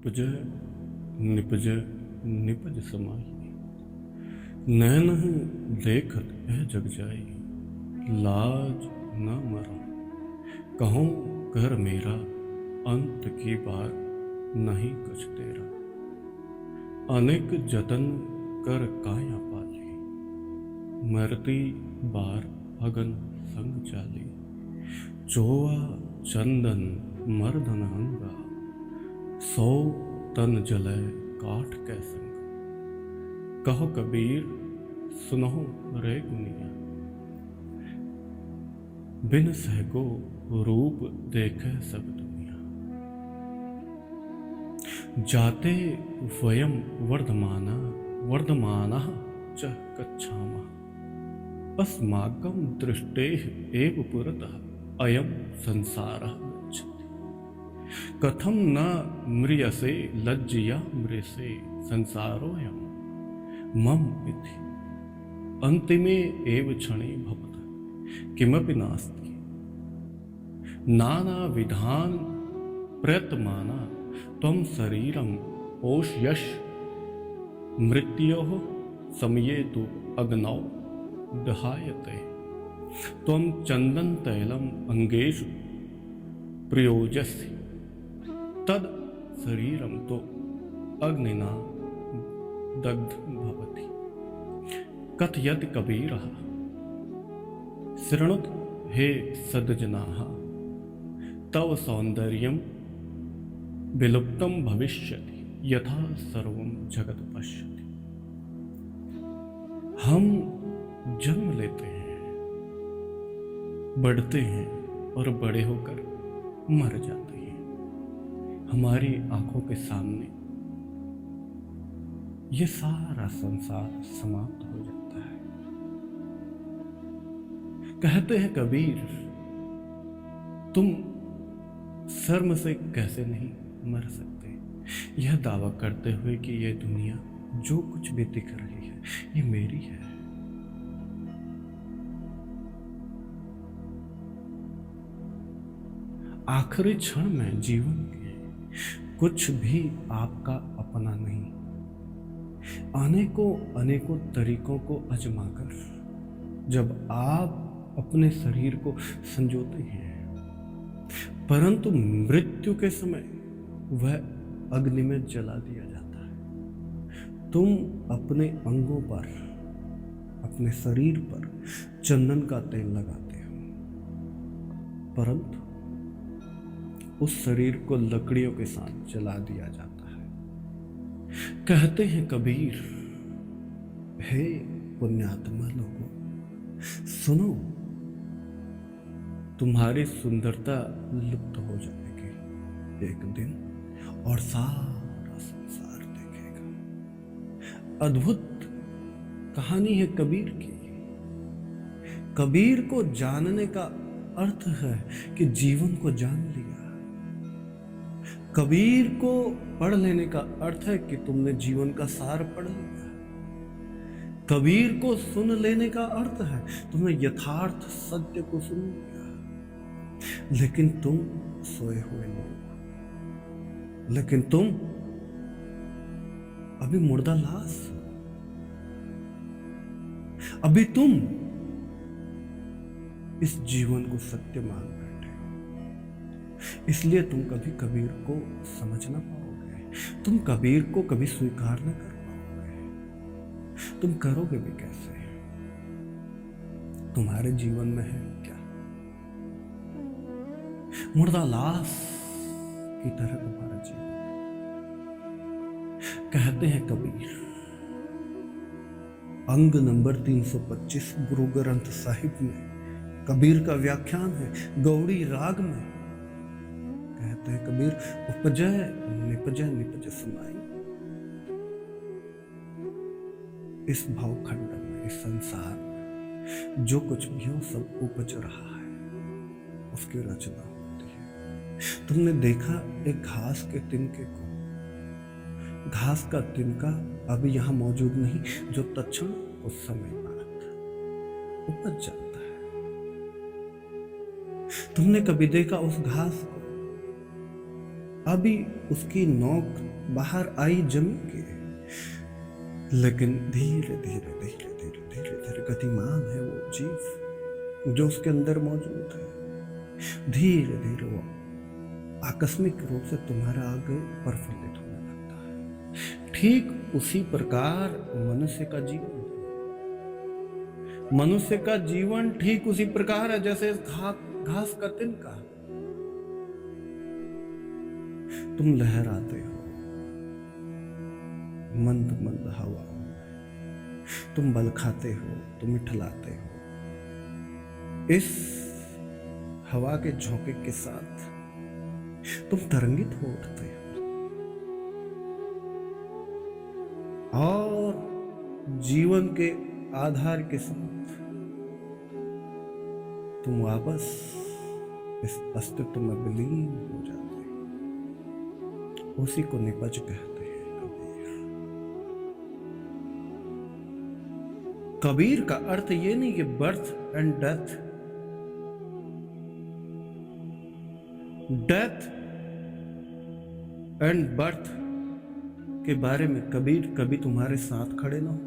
उपजै निपज निपज समाई, नैन देखत यह जग जाई, लाज न मरा कहूँ घर मेरा, अंत की बार नहीं कुछ तेरा। अनेक जतन कर काया पाली, मरती बार अगन संग चाली। चोआ चंदन मर्दन अंगा, सौ तन जलय काठ कै संग। कहो कबीर सुनहो रे गुनिया, बिन सहको रूप देखे सब दुनिया। जाते वयम वर्धमाना वर्धमानः च गच्छामः, अस्माकं दृष्टेः एव पुरतः अयं संसारः गच्छति। कथं न म्रियसे लज्जया म्रियसे, संसारोऽयं मम इति। अन्तिमे एव क्षणे भवतः किमपि नास्ति, नानाविधान् प्रयतमाना त्वं शरीरं पोषयश। मृत्योः समये तु अग्नौ दहायते, त्वं चंदन तैलम अंगेषु प्रयोजसि। तद शरीरम तो अग्निना दग्धं भवति। कथयति कबीरः शृणुत हे सद्जनाः, तव सौंदर्यं विलुप्तं भविष्यति यथा सर्वं जगत् पश्यति। हम जन्म लेते हैं, बढ़ते हैं और बड़े होकर मर जाते हैं। हमारी आंखों के सामने ये सारा संसार समाप्त हो जाता है। कहते हैं कबीर, तुम शर्म से कैसे नहीं मर सकते, यह दावा करते हुए कि यह दुनिया जो कुछ भी दिख रही है ये मेरी है। आखिरी क्षण में जीवन के कुछ भी आपका अपना नहीं। अनेकों तरीकों को आजमाकर जब आप अपने शरीर को संजोते हैं, परंतु मृत्यु के समय वह अग्नि में जला दिया जाता है। तुम अपने अंगों पर, अपने शरीर पर चंदन का तेल लगाते हो, परंतु उस शरीर को लकड़ियों के साथ जला दिया जाता है। कहते हैं कबीर, हे पुण्यात्मा लोगों, सुनो, तुम्हारी सुंदरता लुप्त हो जाएगी एक दिन और सारा संसार देखेगा। अद्भुत कहानी है कबीर की। कबीर को जानने का अर्थ है कि जीवन को जान लिया। कबीर को पढ़ लेने का अर्थ है कि तुमने जीवन का सार पढ़ लिया। कबीर को सुन लेने का अर्थ है तुमने यथार्थ सत्य को सुन लिया। लेकिन तुम सोए हुए लोग, लेकिन तुम अभी मुर्दा लाश, अभी तुम इस जीवन को सत्य मान बैठे हो। इसलिए तुम कभी कबीर को समझ ना पाओगे, तुम कबीर को कभी स्वीकार न कर पाओगे। तुम करोगे भी कैसे? तुम्हारे जीवन में है क्या? मुर्दा लाश की तरह तुम्हारा जीवन। कहते हैं कबीर, अंग नंबर 325 गुरु ग्रंथ साहिब में कबीर का व्याख्यान है गौड़ी राग में। कहते हैं कबीर, उपजय निपजय निपज समाई। इस भावखंड में, इस संसार में जो कुछ भी हो सब उपज रहा है, उसकी रचना होती है। तुमने देखा एक घास के तिनके को, घास का तिनका अभी यहां मौजूद नहीं, जो तत्क्षण उस समय बाद उपज जाता है। तुमने कभी देखा उस घास को, अभी उसकी नोक बाहर आई जमी के, लेकिन धीरे धीरे धीरे धीरे धीरे धीरे गतिमान है वो जीव जो उसके अंदर मौजूद है। धीरे धीरे वो आकस्मिक रूप से तुम्हारे आगे प्रफुल्लित होने लगता है। ठीक उसी प्रकार मनुष्य का जीवन ठीक उसी प्रकार है जैसे घास का तिनका। तुम लहराते हो मंद मंद हवाओं में, तुम बल खाते हो, तुम इठलाते हो। इस हवा के झोंके के साथ तुम तरंगित हो उठते हो और जीवन के आधार के साथ तुम वापस इस अस्तित्व में विलीन हो जाते हो। उसी को निपज कहते हैं कबीर। कबीर का अर्थ ये नहीं कि birth and death and birth के बारे में कबीर कभी तुम्हारे साथ खड़े ना हो।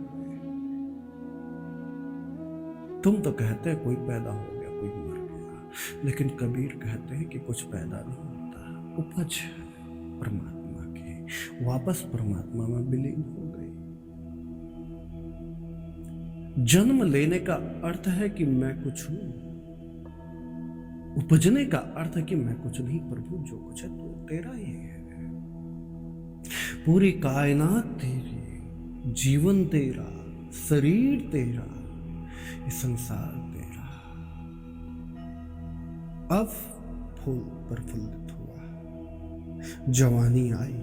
तुम तो कहते हैं कोई पैदा हो गया, कोई मर गया, लेकिन कबीर कहते हैं कि कुछ पैदा नहीं होता, उपज परमात्मा की वापस परमात्मा में विलीन हो गई। जन्म लेने का अर्थ है कि मैं कुछ हूं, उपजने का अर्थ है कि मैं कुछ नहीं, प्रभु जो कुछ है तो तेरा ही है। पूरी कायनात तेरी, जीवन तेरा, शरीर तेरा, ये संसार तेरा। अब फूल प्रफुल्लित हुआ, जवानी आई,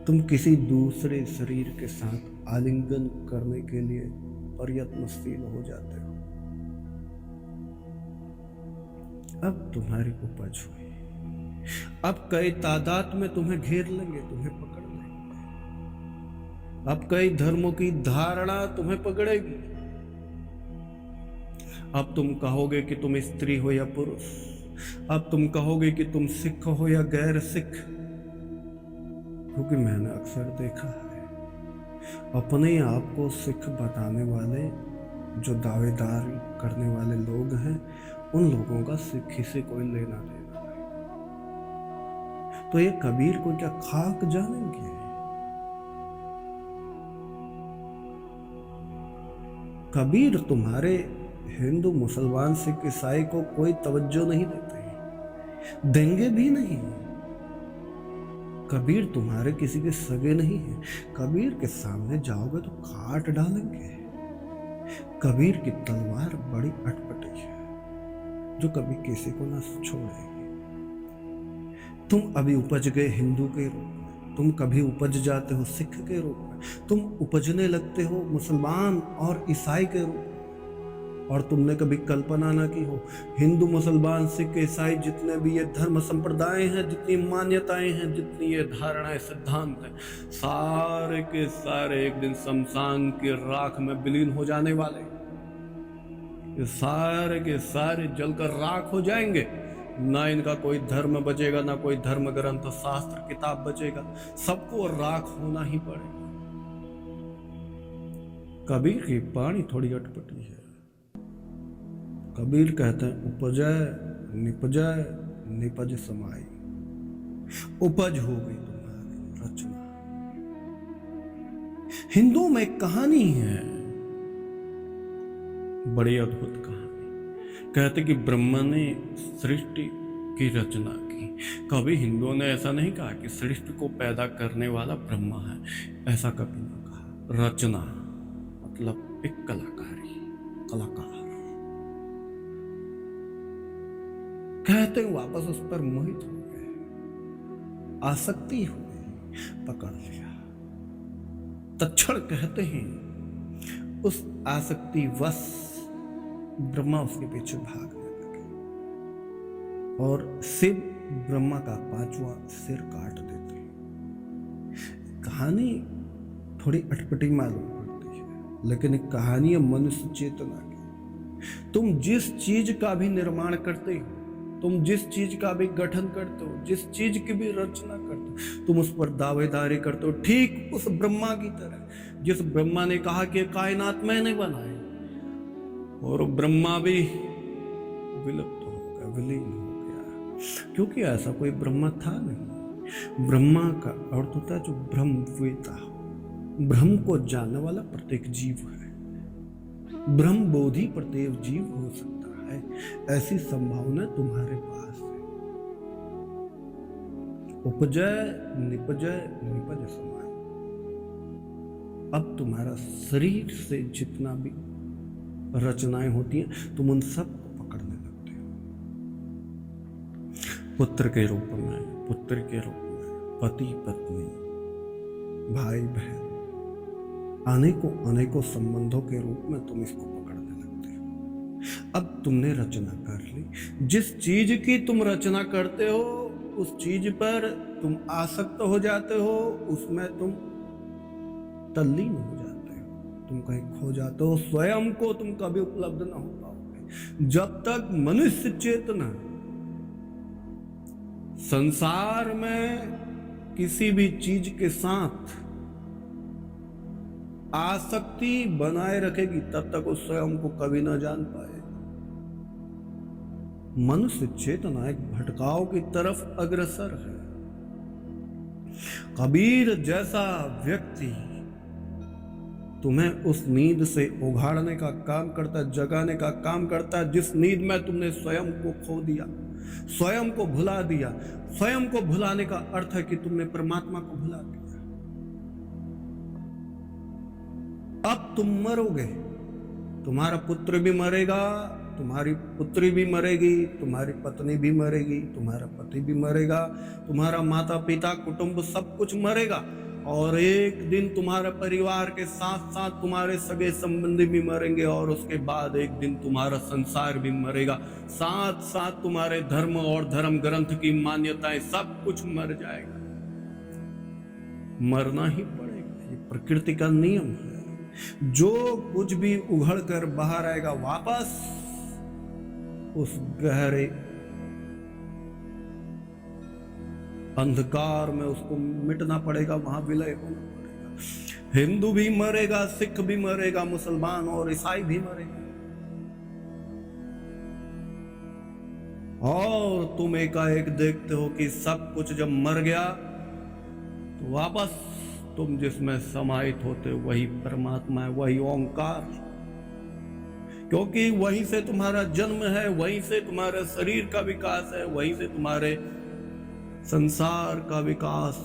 तुम किसी दूसरे शरीर के साथ आलिंगन करने के लिए प्रयत्नशील हो जाते हो। अब तुम्हारी उपज हुई, अब कई तादाद में तुम्हें घेर लेंगे, तुम्हें पकड़ लेंगे। अब कई धर्मों की धारणा तुम्हें पकड़ेगी। अब तुम कहोगे कि तुम स्त्री हो या पुरुष, अब तुम कहोगे कि तुम सिख हो या गैर सिख। क्योंकि मैंने अक्सर देखा है अपने आप को सिख बताने वाले, जो दावेदार करने वाले लोग हैं, उन लोगों का सिखी से कोई लेना देना नहीं। तो ये कबीर को क्या खाक जानेंगे? कबीर तुम्हारे हिंदू, मुसलमान, सिख, ईसाई को कोई तवज्जो नहीं देते, देंगे भी नहीं। कबीर तुम्हारे किसी के सगे नहीं है। कबीर के सामने जाओगे तो काट डालेंगे। कबीर की तलवार बड़ी अटपटी है जो कभी किसी को ना छोड़ेगी। तुम अभी उपज गए हिंदू के रूप में, तुम कभी उपज जाते हो सिख के रूप में, तुम उपजने लगते हो मुसलमान और ईसाई के रूप में। और तुमने कभी कल्पना ना की हो, हिंदू, मुसलमान, सिख, ईसाई, जितने भी ये धर्म संप्रदाय हैं, जितनी मान्यताएं हैं, जितनी ये धारणाएं, सिद्धांत हैं, सारे के सारे एक दिन शमशान की राख में विलीन हो जाने वाले। ये सारे के सारे जलकर राख हो जाएंगे। ना इनका कोई धर्म बचेगा, ना कोई धर्म ग्रंथ, शास्त्र, किताब बचेगा। सबको राख होना ही पड़ेगा। कबीर की वाणी थोड़ी अटपटी है। कबीर कहते हैं उपजय निपजय निपज समाई। उपज हो गई तुम्हारी रचना। हिंदुओं में एक कहानी है, बड़ी अद्भुत कहानी। कहते कि ब्रह्मा ने सृष्टि की रचना की। कभी हिंदुओं ने ऐसा नहीं कहा कि सृष्टि को पैदा करने वाला ब्रह्मा है, ऐसा कभी नहीं कहा। रचना मतलब एक कलाकारी, कलाकार। कहते वापस उस पर मोहित हो गए, आसक्ति हो गई, पकड़ लिया। तत्क्षण कहते हैं उस आसक्ति वश ब्रह्मा उसके पीछे भागने लगे और शिव ब्रह्मा का 5वां सिर काट देते हैं। कहानी थोड़ी अटपटी मालूम पड़ती है, लेकिन एक कहानी है मनुष्य चेतना की। तुम जिस चीज का भी निर्माण करते हो, तुम जिस चीज का भी गठन करते हो, जिस चीज की भी रचना करते हो, तुम उस पर दावेदारी करते हो, ठीक उस ब्रह्मा की तरह जिस ब्रह्मा ने कहा कि कायनात मैंने बनाए, और ब्रह्मा भी विलुप्त हो गया, विलीन हो गया, क्योंकि ऐसा कोई ब्रह्मा था नहीं। ब्रह्मा का अर्थ होता है जो ब्रह्मवेता, ब्रह्म को जानने वाला प्रत्येक जीव है। ब्रह्म बोधि प्रत्येक जीव हो सकता है, ऐसी संभावना तुम्हारे पास है। उपजय निपजय निपज समाय। अब तुम्हारा शरीर से जितना भी रचनाएं होती हैं, तुम उन सब को पकड़ने लगते हो। पुत्र के रूप में, पुत्र के रूप में, पति पत्नी, भाई बहन, अनेकों अनेकों संबंधों के रूप में तुम इसको पकड़ने लगते हो। अब तुमने रचना कर ली, जिस चीज की तुम रचना करते हो उस चीज पर तुम आसक्त हो जाते हो, उसमें तुम तल्लीन हो जाते हो, तुम कहीं खो जाते हो, स्वयं को तुम कभी उपलब्ध ना हो पाओगे। जब तक मनुष्य चेतना संसार में किसी भी चीज के साथ आसक्ति बनाए रखेगी, तब तक उस स्वयं को कभी ना जान पाए। मनुष्य चेतना एक भटकाव की तरफ अग्रसर है। कबीर जैसा व्यक्ति तुम्हें उस नींद से उघाड़ने का काम करता है, जगाने का काम करता है, जिस नींद में तुमने स्वयं को खो दिया, स्वयं को भुला दिया। स्वयं को भुलाने का अर्थ है कि तुमने परमात्मा को भुला दिया। अब तुम मरोगे, तुम्हारा पुत्र भी मरेगा, तुम्हारी पुत्री भी मरेगी, तुम्हारी पत्नी भी मरेगी, तुम्हारा पति भी मरेगा, तुम्हारा माता पिता कुटुंब सब कुछ मरेगा, और एक दिन तुम्हारे परिवार के साथ साथ तुम्हारे सगे संबंधी भी मरेंगे, और उसके बाद एक दिन तुम्हारा संसार भी मरेगा, साथ साथ तुम्हारे धर्म और धर्म ग्रंथ की मान्यताएं सब कुछ मर जाएगा। मरना ही पड़ेगा, ये प्रकृति का नियम है। जो कुछ भी उघड़ कर बाहर आएगा, वापस उस गहरे अंधकार में उसको मिटना पड़ेगा, वहां विलय होना पड़ेगा। हिंदू भी मरेगा, सिख भी मरेगा, मुसलमान और ईसाई भी मरेगा, और तुम एकाएक देखते हो कि सब कुछ जब मर गया तो वापस तुम जिसमें समाहित होते हो वही परमात्मा है, वही ओंकार, क्योंकि वहीं से तुम्हारा जन्म है, वहीं से तुम्हारे शरीर का विकास है, वहीं से तुम्हारे संसार का विकास।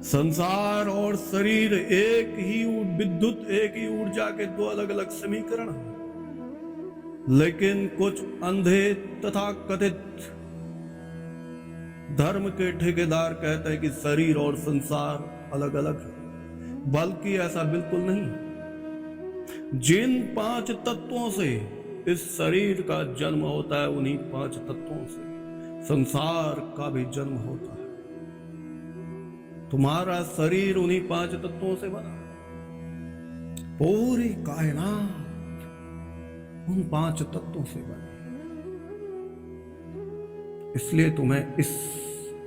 संसार और शरीर एक ही विद्युत, एक ही ऊर्जा के दो अलग अलग समीकरण हैं, लेकिन कुछ अंधे तथा कथित धर्म के ठेकेदार कहते हैं कि शरीर और संसार अलग अलग है, बल्कि ऐसा बिल्कुल नहीं। जिन 5 तत्वों से इस शरीर का जन्म होता है, उन्हीं 5 तत्वों से संसार का भी जन्म होता है। तुम्हारा शरीर उन्हीं 5 तत्वों से बना, पूरी कायनात उन 5 तत्वों से बनी। इसलिए तुम्हें इस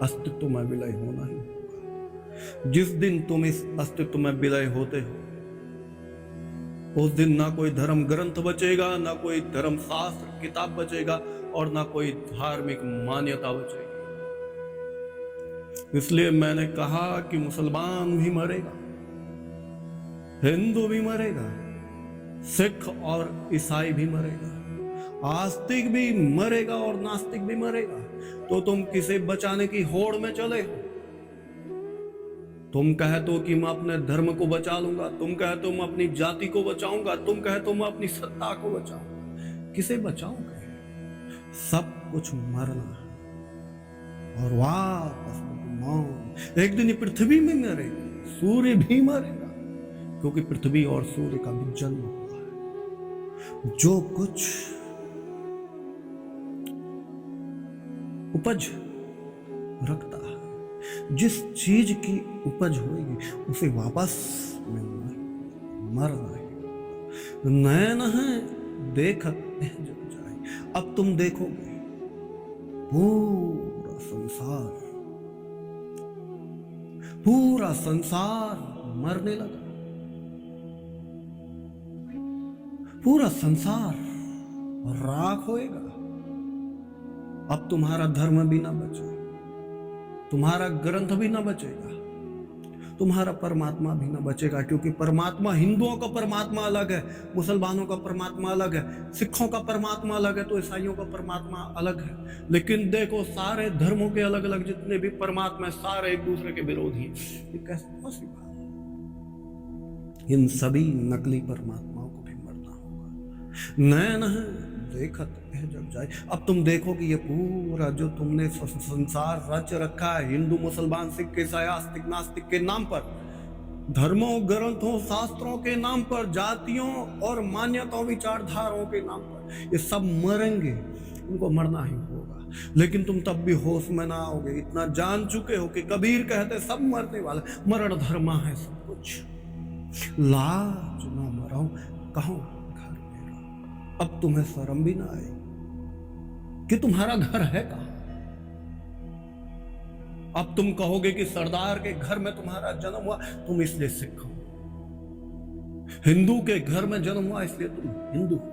अस्तित्व में विलय होना ही होगा। जिस दिन तुम इस अस्तित्व में विलय होते हो, उस दिन ना कोई धर्म ग्रंथ बचेगा, ना कोई धर्म शास्त्र किताब बचेगा, और ना कोई धार्मिक मान्यता बचेगी। इसलिए मैंने कहा कि मुसलमान भी मरेगा, हिंदू भी मरेगा, सिख और ईसाई भी मरेगा, आस्तिक भी मरेगा और नास्तिक भी मरेगा। तो तुम किसे बचाने की होड़ में चले हो? तुम कहते हो कि मैं अपने धर्म को बचा लूंगा, तुम कहते हो मैं अपनी जाति को बचाऊंगा, तुम कहते हो मैं अपनी सत्ता को बचाऊंगा। किसे बचाओगे? सब कुछ मरना है और वापस मौत। एक दिन ये पृथ्वी में मरेगी, सूर्य भी मरेगा, क्योंकि पृथ्वी और सूर्य का भी जन्म हुआ है। जो कुछ उपज रखता है, जिस चीज की उपज होगी उसे वापस मिलना ही, मरना ही। नयन है देखत जग जाए, अब तुम देखोगे पूरा संसार मरने लगा, पूरा संसार राख होएगा। अब तुम्हारा धर्म भी ना बचे, तुम्हारा ग्रंथ भी ना बचेगा, तुम्हारा परमात्मा भी ना बचेगा। क्योंकि परमात्मा, हिंदुओं का परमात्मा अलग है, मुसलमानों का परमात्मा अलग है, सिखों का परमात्मा अलग है, तो ईसाइयों का परमात्मा अलग है। लेकिन देखो, सारे धर्मों के अलग अलग जितने भी परमात्मा, सारे एक दूसरे के विरोधी हैं। ये कैसे पॉसिबल? इन सभी नकली परमात्माओं को भी मरना होगा। नैन देखत यह जग जाए। अब तुम देखो कि ये पूरा जो तुमने संसार रच रखा है, हिंदू, मुसलमान, सिख, ईसाई, आस्तिक, नास्तिक के नाम पर, धर्मों, ग्रंथों, शास्त्रों के नाम पर, जातियों और मान्यताओं, विचारधाराओं के नाम पर, ये सब मरेंगे, उनको मरना ही होगा। लेकिन तुम तब भी होश में ना आओगे। इतना जान चुके हो कि कबीर कहते सब मरने वाला, मरण धर्मा है सब कुछ। लाज ना मरो कहो घर मेरा। अब तुम्हें शर्म भी ना आए कि तुम्हारा घर है कहां। अब तुम कहोगे कि सरदार के घर में तुम्हारा जन्म हुआ, तुम इसलिए सिख हो। हिंदू के घर में जन्म हुआ इसलिए तुम हिंदू हो।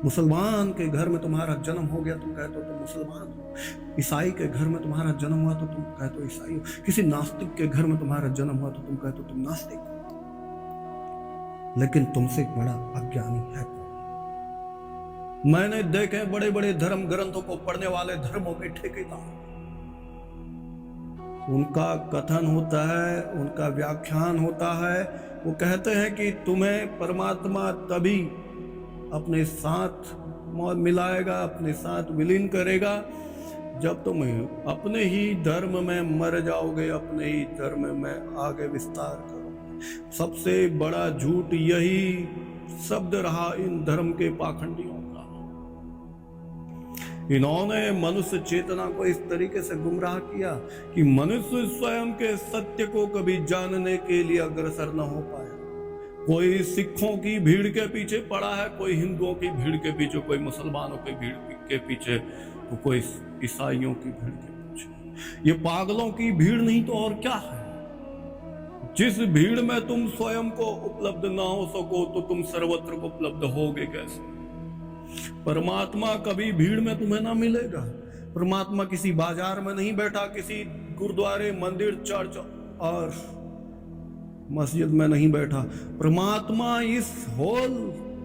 मुसलमान के घर में तुम्हारा जन्म हो गया, तुम कहते हो तुम मुसलमान हो। ईसाई के घर में तुम्हारा जन्म हुआ तो तुम कहते हो ईसाई हो। किसी नास्तिक के घर में तुम्हारा जन्म हुआ तो तुम कहते हो तुम नास्तिक हो। लेकिन तुमसे बड़ा अज्ञानी है कौन? मैंने देखे बड़े बड़े धर्म ग्रंथों को पढ़ने वाले धर्मों के ठेकेदार, उनका कथन होता है, उनका व्याख्यान होता है। वो कहते हैं कि तुम्हें परमात्मा तभी अपने साथ मिलाएगा, अपने साथ विलीन करेगा, जब तुम अपने ही धर्म में मर जाओगे, अपने ही धर्म में आगे विस्तार करोगे। सबसे बड़ा झूठ यही शब्द रहा इन धर्म के पाखंडियों का। इन्होंने मनुष्य चेतना को इस तरीके से गुमराह किया कि मनुष्य स्वयं के सत्य को कभी जानने के लिए अग्रसर न हो पाया। कोई सिखों की भीड़ के पीछे पड़ा है, कोई हिंदुओं की भीड़ के पीछे, कोई मुसलमानों की भीड़ के पीछे, तो कोई ईसाइयों की भीड़ के पीछे। ये पागलों की भीड़ नहीं तो और क्या है। जिस भीड़ में तुम स्वयं को उपलब्ध ना हो सको तो तुम सर्वत्र को उपलब्ध होगे कैसे? परमात्मा कभी भीड़ में तुम्हें ना मिलेगा। परमात्मा किसी बाजार में नहीं बैठा, किसी गुरुद्वारे, मंदिर, चर्च और मस्जिद में नहीं बैठा। परमात्मा इस होल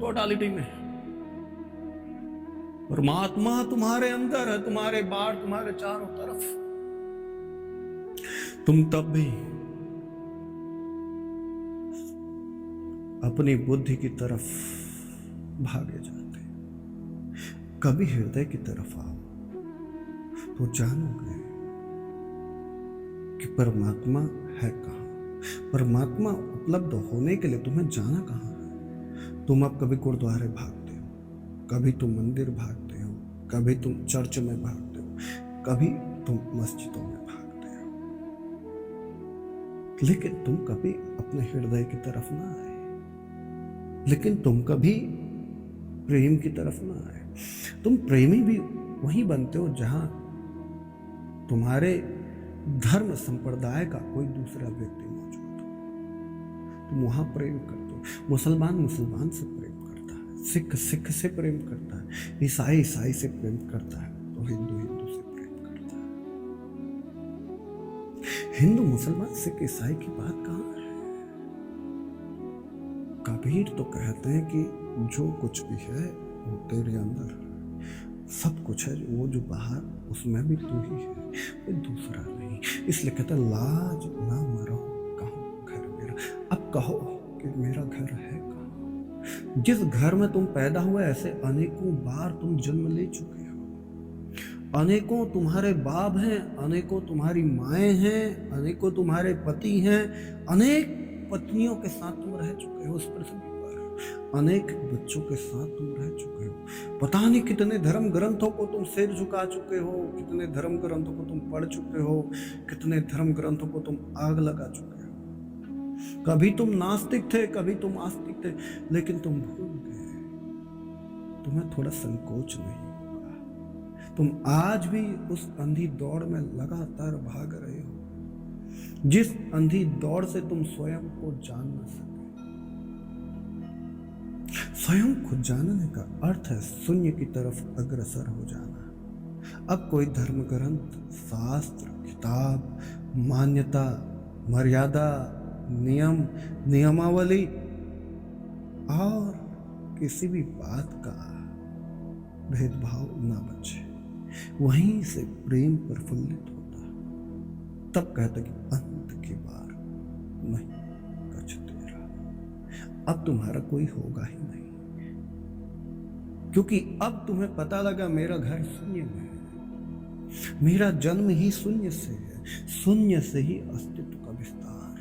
टोटालिटी में है। परमात्मा तुम्हारे अंदर है, तुम्हारे बाहर, तुम्हारे चारों तरफ। तुम तब भी अपनी बुद्धि की तरफ भागे जाते। कभी हृदय की तरफ आओ तो जानोगे कि परमात्मा है कहां। परमात्मा उपलब्ध होने के लिए तुम्हें जाना कहां है। तुम अब कभी गुरुद्वारे भागते हो, कभी तुम मंदिर भागते हो, कभी तुम चर्च में भागते हो, कभी तुम मस्जिदों में भागते हो, लेकिन तुम कभी अपने हृदय की तरफ ना आए। लेकिन तुम कभी प्रेम की तरफ ना आए। तुम प्रेमी भी वहीं बनते हो जहां तुम्हारे धर्म संप्रदाय का कोई दूसरा व्यक्ति मौजूद हो। तुम वहां प्रेम करते हो। मुसलमान मुसलमान से प्रेम करता है, सिख सिख से प्रेम करता है, ईसाई ईसाई से प्रेम करता है, तो हिंदू हिंदू से प्रेम करता है। हिंदू मुसलमान सिख ईसाई की बात कहां है? कबीर तो कहते हैं कि जो कुछ भी है वो तेरे अंदर है। सब कुछ है, वो जो बाहर, उसमें भी तू ही है, कोई दूसरा नहीं। इसलिए कहता लाज ना मरो कहो घर मेरा। अब कहो कि मेरा घर है कहाँ। जिस घर में तुम पैदा हुए, ऐसे अनेकों बार तुम जन्म ले चुके हो। अनेकों तुम्हारे बाप हैं, अनेकों तुम्हारी माएँ हैं, अनेकों तुम्हारे पति हैं, अनेक पत्नियों के साथ तुम रह चुके हो इस पृथ्वी पर। अनेक बच्चों के साथ तुम रह चुके हो। पता नहीं कितने धर्म ग्रंथों को तुम सिर झुका चुके हो, कितने धर्म ग्रंथों को तुम पढ़ चुके हो, कितने धर्म ग्रंथों को तुम आग लगा चुके हो। कभी तुम नास्तिक थे, कभी तुम आस्तिक थे, लेकिन तुम भूल गए। तुम्हें थोड़ा संकोच नहीं तुम आज भी उस अंधी दौड़ में लगातार भाग रहे हो, जिस अंधी दौड़ से तुम स्वयं को जान न सके। स्वयं को जानने का अर्थ है शून्य की तरफ अग्रसर हो जाना। अब कोई धर्म ग्रंथ, शास्त्र, किताब, मान्यता, मर्यादा, नियम, नियमावली और किसी भी बात का भेदभाव न बचे। वहीं से प्रेम प्रफुल्लित होता। तब कहता कि अंत की बार नहीं कछ तेरा। अब तुम्हारा कोई होगा ही नहीं, क्योंकि अब तुम्हें पता लगा मेरा घर शून्य में है, मेरा जन्म ही शून्य से है, शून्य से ही अस्तित्व का विस्तार,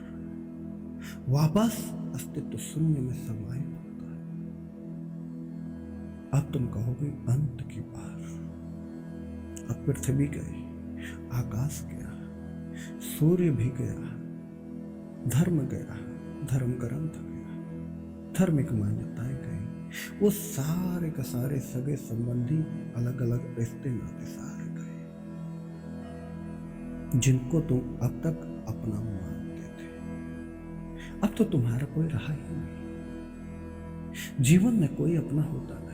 वापस अस्तित्व शून्य में समाहित होता है। अब तुम कहोगे अंत की बार। अब पृथ्वी गई, आकाश गया, सूर्य भी गया, धर्म गया, धर्म ग्रंथ गया, धार्मिक मान्यताएं गई, वो सारे का सारे सगे संबंधी, अलग अलग रिश्ते नाते सारे गए, जिनको तुम अब तक अपना मानते थे। अब तो तुम्हारा कोई रहा ही नहीं। जीवन में कोई अपना होता नहीं।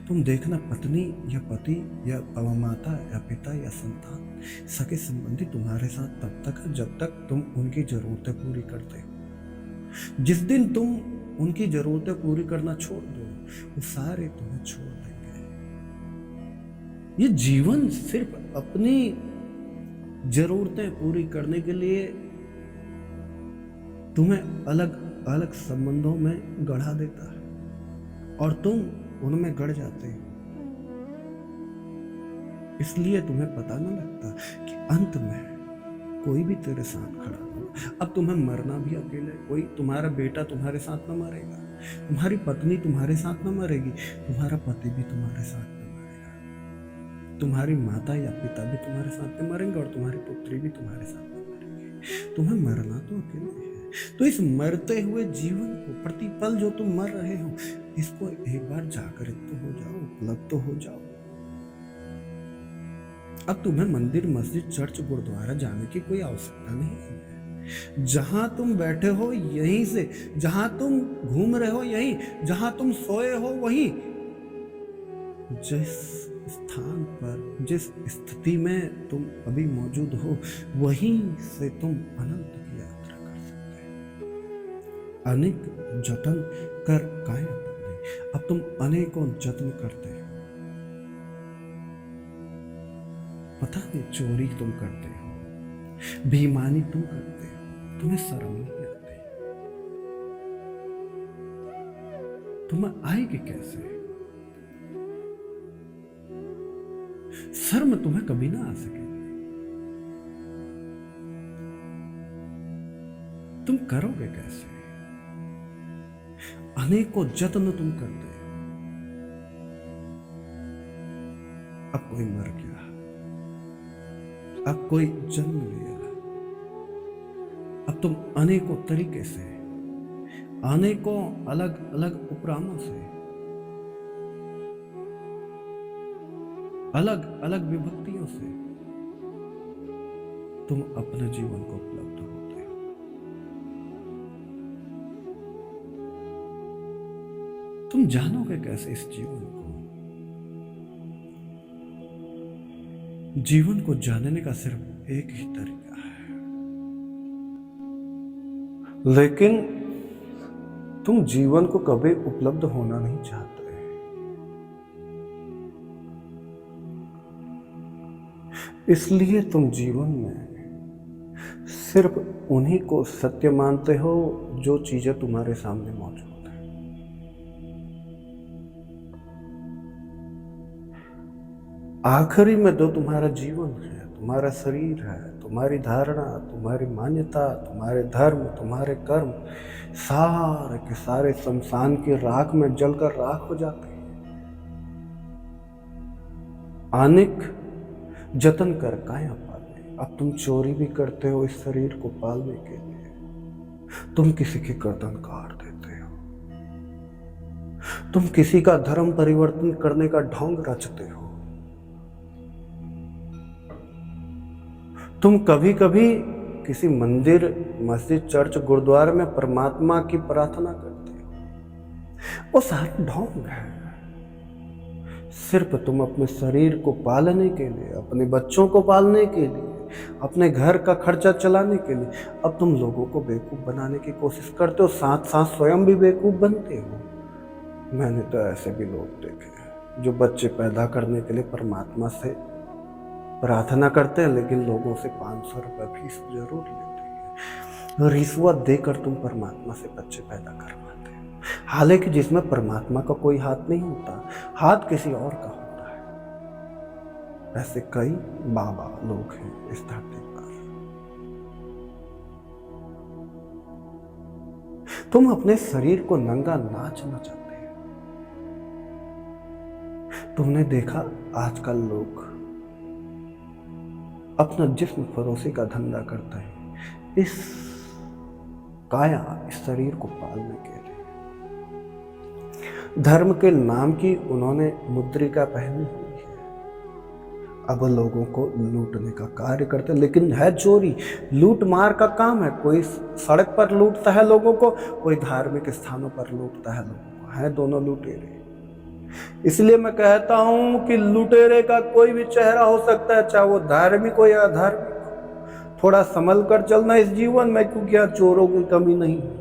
तुम देखना, पत्नी या पति या माता या पिता या संतान, सगे संबंधी तुम्हारे साथ तब तक है जब तक तुम उनकी जरूरतें पूरी करते हो। जिस दिन तुम उनकी जरूरतें पूरी करना छोड़ दो, वो सारे तुम्हें छोड़ देंगे। ये जीवन सिर्फ अपनी जरूरतें पूरी करने के लिए तुम्हें अलग अलग संबंधों में गढ़ा देता है और तुम उनमें गड़ जाते हो। इसलिए तुम्हें पता न लगता कि अंत में कोई भी तेरे साथ खड़ा होगा। अब तुम्हें मरना भी अकेले, कोई तुम्हारा बेटा तुम्हारे साथ न मरेगा, तुम्हारी पत्नी तुम्हारे साथ न मरेगी, तुम्हारा पति भी तुम्हारे साथ न मरेगा, तुम्हारी माता या पिता भी तुम्हारे साथ न मरेंगे और तुम्हारी पुत्री भी तुम्हारे साथ न मरेगी। तुम्हें मरना तो अकेले है। तो इस मरते हुए जीवन को, प्रतिपल जो तुम मर रहे हो, इसको एक बार जागृत तो हो जाओ, उपलब्ध तो हो जाओ। अब तुम्हें मंदिर, मस्जिद, चर्च, गुरुद्वारा जाने की कोई आवश्यकता नहीं है। जहां तुम बैठे हो यहीं से, जहां तुम घूम रहे हो यहीं, जहां तुम सोए हो वहीं, जिस स्थान पर, जिस स्थिति में तुम अभी मौजूद हो, वहीं से तुम अनंत की यात्रा कर सकते हो। अनेक जतन कर काया पकड़े। अब तुम अनेकों जत्न करते हो। पता नहीं चोरी तुम करते हो, बेईमानी तुम करते हो, तुम्हें शर्म नहीं आती। तुम्हें आएगी कैसे? शर्म तुम्हें कभी ना आ सकेगी। तुम करोगे कैसे? अनेकों जत्न तुम करते हो। अब कोई मर गया, अब कोई जन्म लिया, अब तुम अनेकों तरीके से, अनेकों अलग अलग उपनामों से, अलग अलग विभक्तियों से तुम अपने जीवन को उपलब्ध होते हो। तुम जानोगे कैसे इस जीवन को? जीवन को जानने का सिर्फ एक ही तरीका है, लेकिन तुम जीवन को कभी उपलब्ध होना नहीं चाहते। इसलिए तुम जीवन में सिर्फ उन्हीं को सत्य मानते हो जो चीजें तुम्हारे सामने मौजूद है। आखिरी में जो तुम्हारा जीवन है, तुम्हारा शरीर है, तुम्हारी धारणा, तुम्हारी मान्यता, तुम्हारे धर्म, तुम्हारे कर्म, सारे के सारे शमशान की राख में जलकर राख हो जाते हैं। अनेक जतन कर काया पाले। अब तुम चोरी भी करते हो इस शरीर को पालने के लिए। तुम किसी की गर्दन काट देते हो, तुम किसी का धर्म परिवर्तन करने का ढोंग रचते हो, तुम कभी कभी किसी मंदिर, मस्जिद, चर्च, गुरुद्वारे में परमात्मा की प्रार्थना करते हो। वो सारा ढोंग है। सिर्फ तुम अपने शरीर को पालने के लिए, अपने बच्चों को पालने के लिए, अपने घर का खर्चा चलाने के लिए अब तुम लोगों को बेवकूफ़ बनाने की कोशिश करते हो, साथ साथ स्वयं भी बेवकूफ़ बनते हो। मैंने तो ऐसे भी लोग देखे हैं जो बच्चे पैदा करने के लिए परमात्मा से प्रार्थना करते हैं, लेकिन लोगों से 500 रुपये फीस जरूर लेते हैं। रिश्वत देकर तुम परमात्मा से बच्चे पैदा करवाते हैं, हालांकि जिसमें परमात्मा का कोई हाथ नहीं होता, हाथ किसी और का होता है। ऐसे कई बाबा लोग हैं इस धरती पर। तुम अपने शरीर को नंगा नाचना चाहते हो। तुमने देखा आजकल लोग अपना जिस्म फरोशी का धंधा करते हैं इस काया, इस शरीर को पालने के लिए। धर्म के नाम की उन्होंने मुद्रिका पहनी हुई है। अब लोगों को लूटने का कार्य करते, लेकिन है चोरी, लूट मार का काम है। कोई सड़क पर लूटता है लोगों को, कोई धार्मिक स्थानों पर लूटता है लोगों को। है दोनों लुटेरे। इसलिए मैं कहता हूं कि लुटेरे का कोई भी चेहरा हो सकता है, चाहे वो धार्मिक हो या अधार्मिक हो। थोड़ा संभल कर चलना इस जीवन में, क्योंकि यहाँ चोरों की कमी नहीं है।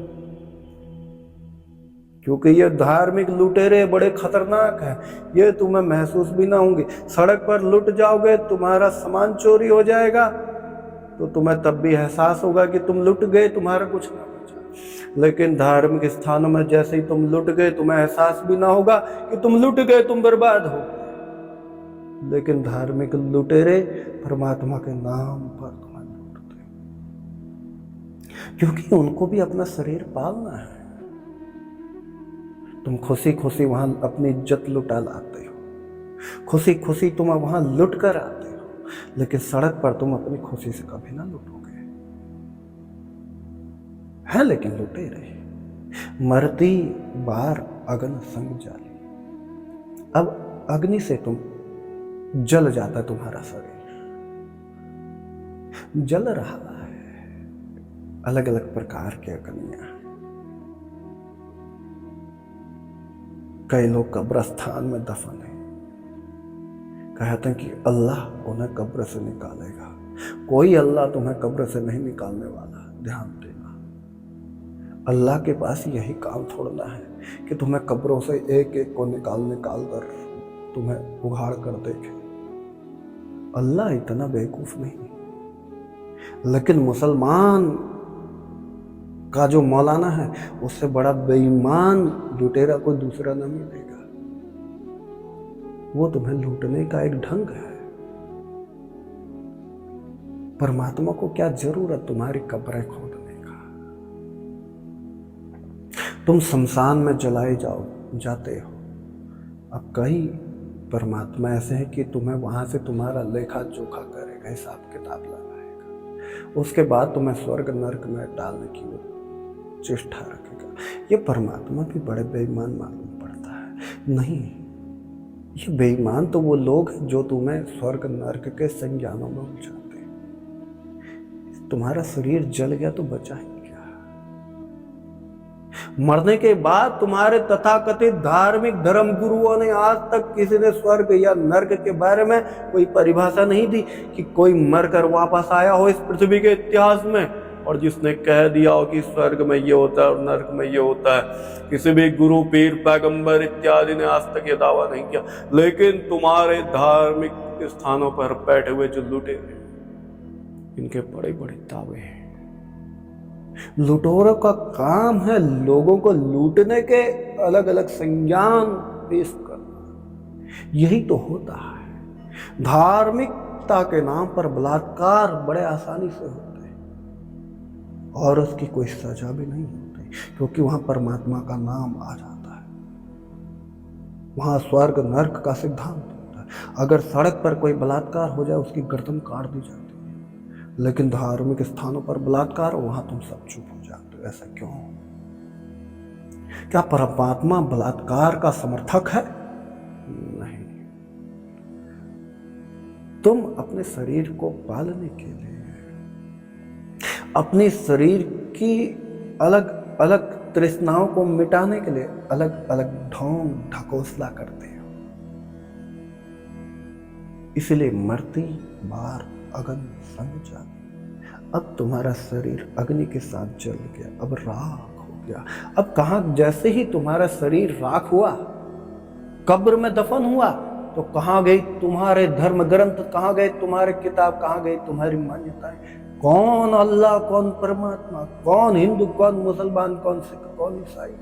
क्योंकि ये धार्मिक लुटेरे बड़े खतरनाक हैं। ये तुम्हें महसूस भी ना होंगे। सड़क पर लुट जाओगे, तुम्हारा सामान चोरी हो जाएगा, तो तुम्हें तब भी एहसास होगा कि तुम लुट गए, तुम्हारा कुछ ना बचा। लेकिन धार्मिक स्थानों में जैसे ही तुम लुट गए, तुम्हें एहसास भी ना होगा कि तुम लुट गए, तुम बर्बाद हो गए। लेकिन धार्मिक लुटेरे परमात्मा के नाम पर तुम्हें लूटते, क्योंकि उनको भी अपना शरीर पालना है। तुम खुशी खुशी वहां अपनी इज्जत लुटा लाते हो, खुशी खुशी तुम वहां लुट कर आते हो, लेकिन सड़क पर तुम अपनी खुशी से कभी ना लुटोगे। है लेकिन लुटे रहे। मरती बार अग्न संग जाली। अब अग्नि से तुम जल जाता तुम्हारा शरीर, जल रहा है। अलग अलग प्रकार के अग्नियां। कई लोग कब्रस्तान में दफन है, कहते हैं कि अल्लाह उन्हें कब्र से निकालेगा। कोई अल्लाह तुम्हें कब्र से नहीं निकालने वाला। ध्यान देना, अल्लाह के पास यही काम छोड़ना है कि तुम्हें कब्रों से एक एक को निकाल कर तुम्हें उघाड़ कर देखे। अल्लाह इतना बेवकूफ नहीं। लेकिन मुसलमान का जो मौलाना है, उससे बड़ा बेईमान लुटेरा कोई दूसरा न मिलेगा। वो तुम्हें लूटने का एक ढंग है। परमात्मा को क्या जरूरत तुम्हारी कब्रें खोदने का। तुम शमशान में जलाए जाते हो। अब कई परमात्मा ऐसे हैं कि तुम्हें वहां से तुम्हारा लेखा जोखा करेगा, हिसाब किताब लगाएगा। उसके बाद तुम्हें स्वर्ग नरक में डालने की वो चेष्टा रखेगा। ये परमात्मा भी बड़े बेईमान मालूम पड़ता है। नहीं, ये बेईमान तो वो लोग हैं जो तुम्हें स्वर्ग नरक के संज्ञानों में उलझाते हैं। तुम्हारा शरीर जल गया तो बचा ही क्या। मरने के बाद तुम्हारे तथाकथित धार्मिक धर्म गुरुओं ने आज तक किसी ने स्वर्ग या नरक के बारे में कोई परिभाषा नहीं दी कि कोई मरकर वापस आया हो इस पृथ्वी के इतिहास में और जिसने कह दिया हो कि स्वर्ग में ये होता है और नरक में ये होता है। किसी भी गुरु, पीर, पैगंबर इत्यादि ने आज तक ये दावा नहीं किया। लेकिन तुम्हारे धार्मिक स्थानों पर बैठे हुए जो लुटे, इनके बड़े बड़े दावे हैं। लुटेरों का काम है लोगों को लूटने के अलग अलग संज्ञान पेश करना। यही तो होता है। धार्मिकता के नाम पर बलात्कार बड़े आसानी से होते हैं और उसकी कोई सजा भी नहीं होती, क्योंकि वहां परमात्मा का नाम आ जाता है। वहां स्वर्ग नरक का सिद्धांत होता है। अगर सड़क पर कोई बलात्कार हो जाए, उसकी गर्दन काट दी जाती है। लेकिन धार्मिक स्थानों पर बलात्कार, वहां तुम सब चुप हो जाते हो। ऐसा क्यों? क्या परमात्मा बलात्कार का समर्थक है? नहीं। तुम अपने शरीर को पालने के लिए अपने शरीर की अलग अलग तृष्णाओं को मिटाने के लिए अलग अलग ढोंग ढकोसला करते हो। इसलिए मरती बार अग्नि संग जा। अब तुम्हारा शरीर अग्नि के साथ जल गया, अब राख हो गया। अब कहां, जैसे ही तुम्हारा शरीर राख हुआ, कब्र में दफन हुआ, तो कहां गई तुम्हारे धर्म ग्रंथ, कहां गए तुम्हारे किताब, कहां गई तुम्हारी मान्यताएं? कौन अल्लाह, कौन परमात्मा, कौन हिंदू, कौन मुसलमान, कौन सिख, कौन ईसाई?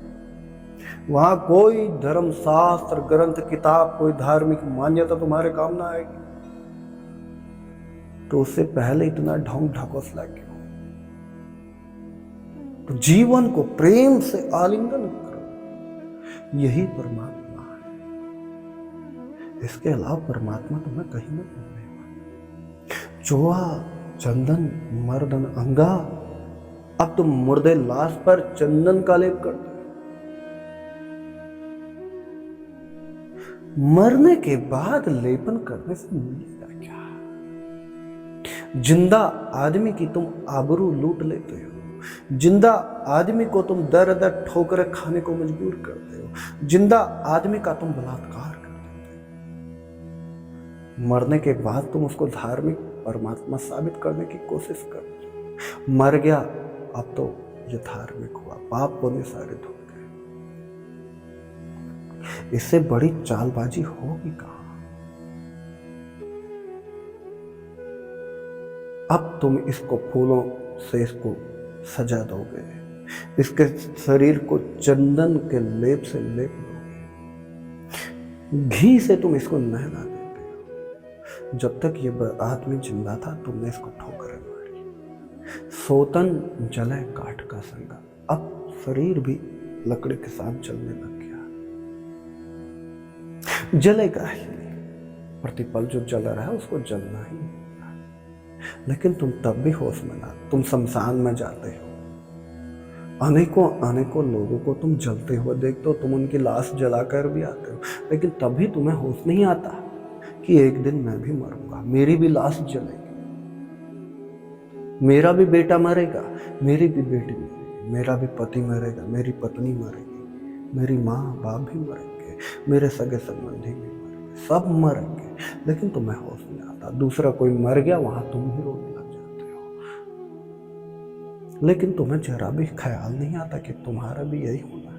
वहां कोई धर्म शास्त्र ग्रंथ किताब, कोई धार्मिक मान्यता तुम्हारे काम ना आएगी। तो उससे पहले इतना ढोंग ढकोसला क्यों? तो जीवन को प्रेम से आलिंगन करो, यही परमात्मा है। इसके अलावा परमात्मा तुम्हें कहीं ना मिलेगा। चोआ चंदन मर्दन अंगा, अब तुम मुर्दे लाश पर चंदन का लेप करते हो। मरने के बाद लेपन करने से मिलेगा क्या? जिंदा आदमी की तुम आबरू लूट लेते हो, जिंदा आदमी को तुम दर दर ठोकरें खाने को मजबूर करते हो, जिंदा आदमी का तुम बलात्कार कर देते हो। मरने के बाद तुम उसको धार्मिक परमात्मा साबित करने की कोशिश करते हो। मर गया, अब तो ये धार्मिक हुआ, पाप पुण्य सारे धुल गए। इससे बड़ी चालबाजी होगी कहां? अब तुम इसको फूलों से इसको सजा दोगे, इसके शरीर को चंदन के लेप से लेप दोगे, घी से तुम इसको नहला देते हो। जब तक ये आदमी जिंदा था तुमने इसको ठोकरें मारी। सोतन जले काठ का संगा, अब शरीर भी लकड़ी के साथ जलने लग गया। जलेगा ही, प्रतिपल जो जल रहा है उसको जलना ही। लेकिन तुम तब भी होश में ना, तुम शमशान में जाते हो, अनेकों अनेकों लोगों को तुम जलते हुए देखते हो, तुम उनकी लाश जलाकर भी आते हो, लेकिन तब भी तुम्हें होश नहीं आता कि एक दिन मैं भी मरूंगा, मेरी भी लाश जलेगी, मेरा भी बेटा मरेगा, मेरी भी बेटी मरेगी, मेरा भी पति मरेगा, मेरी पत्नी मरेगी, मेरी माँ बाप भी मरेंगे, मेरे सगे संबंधी भी मरेंगे, सब मरेंगे, लेकिन तुम्हें होश नहीं आता। दूसरा कोई मर गया, वहां तुम भी रोने लग जाते हो, लेकिन तुम्हें जरा भी ख्याल नहीं आता कि तुम्हारा भी यही होना है।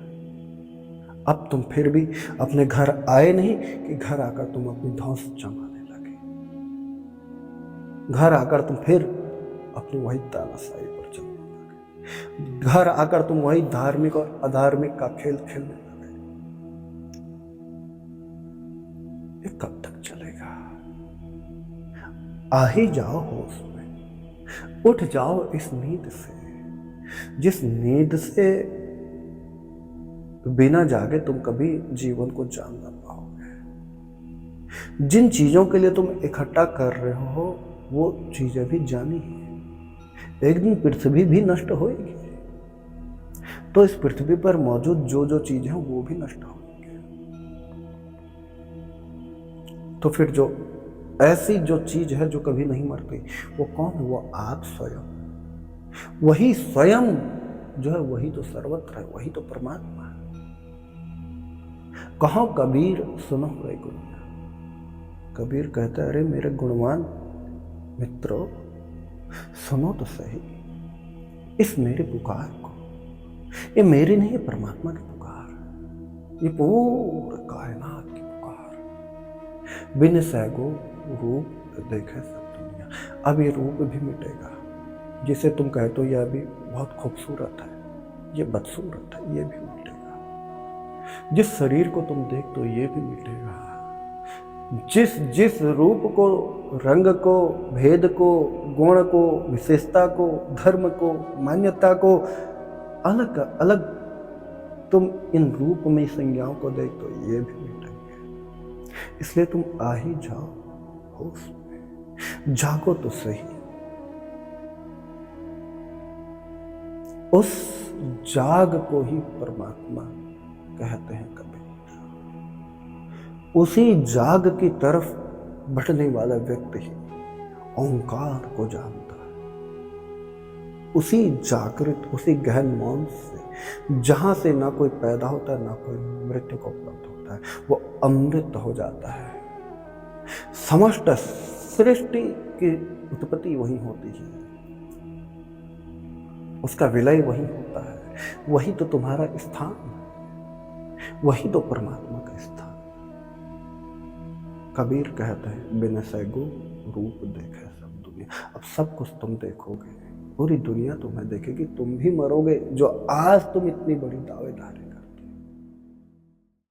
अब तुम फिर भी अपने घर आए नहीं कि घर आकर तुम अपनी धौंस जमाने लगे, घर आकर तुम फिर अपनी वही तानाशाही पर चलने लगे, घर आकर तुम वही धार्मिक और अधार्मिक का खेल खेलने लगे। ये कब तक चलेगा? आ ही जाओ होश में, उठ जाओ इस नींद से, जिस नींद से बिना जागे तुम कभी जीवन को जान ना पाओगे। जिन चीजों के लिए तुम इकट्ठा कर रहे हो वो चीजें भी जानी है, एक दिन पृथ्वी भी नष्ट होगी, तो इस पृथ्वी पर मौजूद जो जो चीजें हैं वो भी नष्ट होंगे। तो फिर जो ऐसी जो चीज है जो कभी नहीं मरती, वो कौन है? वो आप स्वयं। वही स्वयं जो है वही तो सर्वत्र है, वही तो परमात्मा है। कहो कबीर सुनो रे गुणिया, कबीर कहता है अरे मेरे गुणवान मित्रों सुनो तो सही इस मेरी पुकार को। ये मेरी नहीं है, परमात्मा की पुकार, ये पूरे कायनात की पुकार। बिन सैगो रूप देखे सब दुनिया। अब ये रूप भी मिटेगा, जिसे तुम कहते हो यह भी बहुत खूबसूरत है, ये बदसूरत है, ये भी मिटेगा। जिस शरीर को तुम देखते हो ये भी मिटेगा। जिस जिस रूप को, रंग को, भेद को, गुण को, विशेषता को, धर्म को, मान्यता को अलग अलग तुम इन रूप में संज्ञाओं को देखते हो ये भी मिटेंगे। इसलिए तुम आ ही जाओ होश में, जागो तो सही। उस जाग को ही परमात्मा कहते हैं कबीर। उसी जाग की तरफ बढ़ने वाला व्यक्ति ही ओंकार को जानता है। उसी जागृत, उसी गहन मौन से जहाँ से ना कोई पैदा होता है ना कोई मृत्यु को प्राप्त होता है, वो अमृत हो जाता है। समस्त सृष्टि की उत्पत्ति वही होती है, उसका विलय वही होता है, वही तो तुम्हारा स्थान है, वही तो परमात्मा का स्थान। कबीर कहते हैं बिन सैगो रूप देखे सब दुनिया। अब सब कुछ तुम देखोगे, पूरी दुनिया तुम्हें देखेगी, तुम भी मरोगे जो आज तुम इतनी बड़ी दावेदार है।